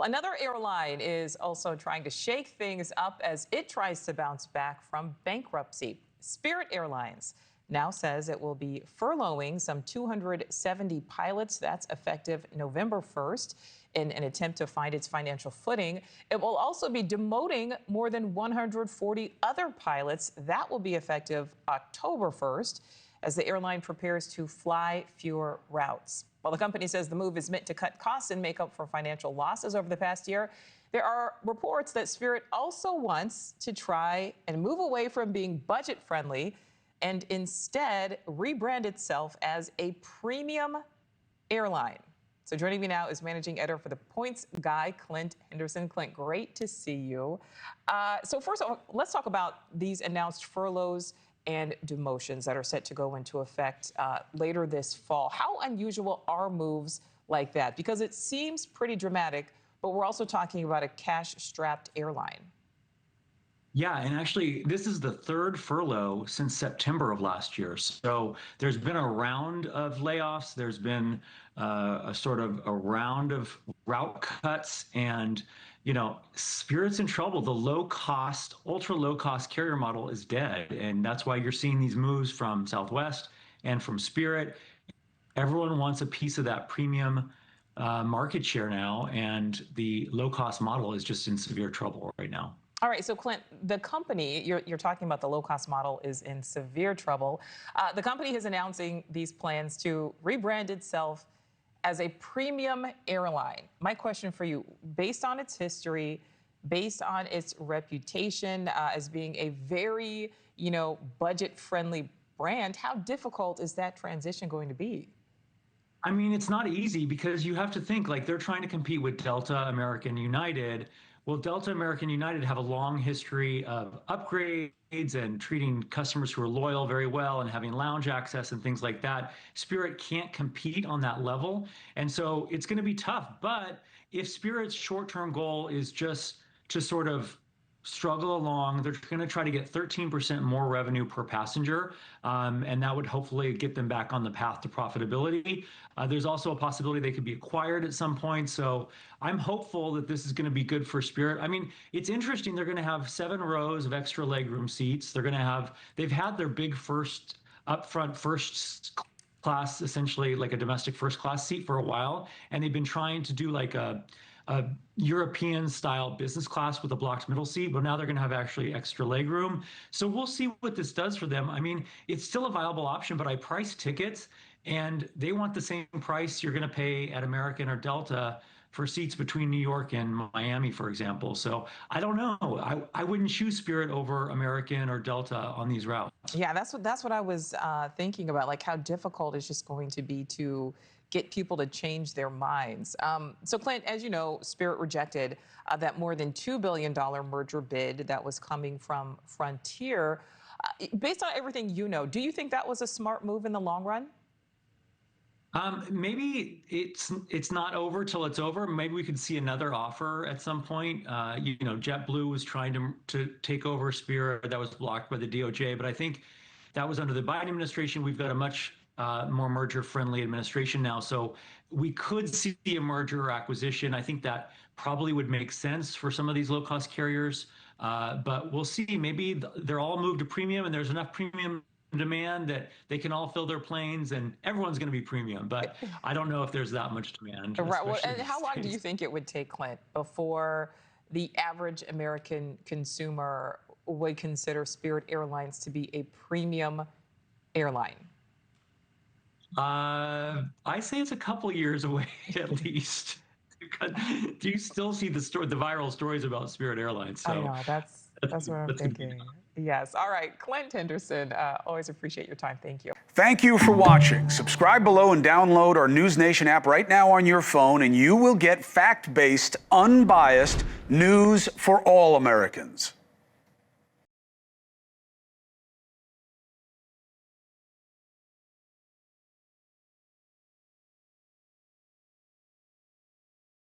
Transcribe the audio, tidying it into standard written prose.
another airline is also trying to shake things up as it tries to bounce back from bankruptcy. Spirit Airlines now says it will be furloughing some 270 pilots. That's effective November 1st. In an attempt to find its financial footing. It will also be demoting more than 140 other pilots. That will be effective October 1st as the airline prepares to fly fewer routes. While the company says the move is meant to cut costs and make up for financial losses over the past year, there are reports that Spirit also wants to try and move away from being budget friendly and instead rebrand itself as a premium airline. So joining me now is managing editor for The Points guy, Clint Henderson. Clint, great to see you. So first of all, let's talk about these announced furloughs and demotions that are set to go into effect later this fall. How unusual are moves like that? Because it seems pretty dramatic, but we're also talking about a cash-strapped airline. Yeah, and actually, this is the third furlough since September of last year. So there's been a round of layoffs. There's been a sort of a round of route cuts, and Spirit's in trouble. The low-cost, ultra-low-cost carrier model is dead, and that's why you're seeing these moves from Southwest and from Spirit. Everyone wants a piece of that premium market share now, and the low-cost model is just in severe trouble right now. All right, so Clint, the company, you're talking about the low-cost model is in severe trouble. The company is announcing these plans to rebrand itself as a premium airline. My question for you, based on its history, based on its reputation as being a very, budget-friendly brand, how difficult is that transition going to be? I mean, it's not easy because you have to think like they're trying to compete with Delta, American, United. Well, Delta, American, United have a long history of upgrades and treating customers who are loyal very well and having lounge access and things like that. Spirit can't compete on that level. And so it's going to be tough. But if Spirit's short-term goal is just to sort of struggle along, they're going to try to get 13% more revenue per passenger, and that would hopefully get them back on the path to profitability. There's also a possibility they could be acquired at some point, so I'm hopeful that this is going to be good for Spirit. I mean, it's interesting, they're going to have 7 rows of extra legroom seats. They've had their big upfront first class, essentially like a domestic first class seat for a while, and they've been trying to do like a European style business class with a blocked middle seat, but now they're going to have actually extra legroom. So we'll see what this does for them. I mean, it's still a viable option, but I priced tickets and they want the same price you're going to pay at American or Delta for seats between New York and Miami, for example. So I don't know. I wouldn't choose Spirit over American or Delta on these routes. Yeah, that's what I was thinking about, like how difficult it's just going to be to get people to change their minds. So Clint, as you know, Spirit rejected that more than $2 billion merger bid that was coming from Frontier. Based on everything you know, do you think that was a smart move in the long run? Maybe it's not over till it's over. Maybe we could see another offer at some point. JetBlue was trying to take over Spirit. That was blocked by the DOJ. But I think that was under the Biden administration. We've got a much more merger-friendly administration now. So we could see a merger or acquisition. I think that probably would make sense for some of these low-cost carriers. But we'll see. Maybe they're all moved to premium, and there's enough premium demand that they can all fill their planes and everyone's going to be premium, but I don't know if there's that much demand. Right. Well, and how long do you think it would take, Clint, before the average American consumer would consider Spirit Airlines to be a premium airline? I say it's a couple years away at least. Do you still see the viral stories about Spirit Airlines? So I know, that's what I'm thinking. Yes. All right. Clint Henderson, always appreciate your time. Thank you. Thank you for watching. Subscribe below and download our NewsNation app right now on your phone, and you will get fact-based, unbiased news for all Americans.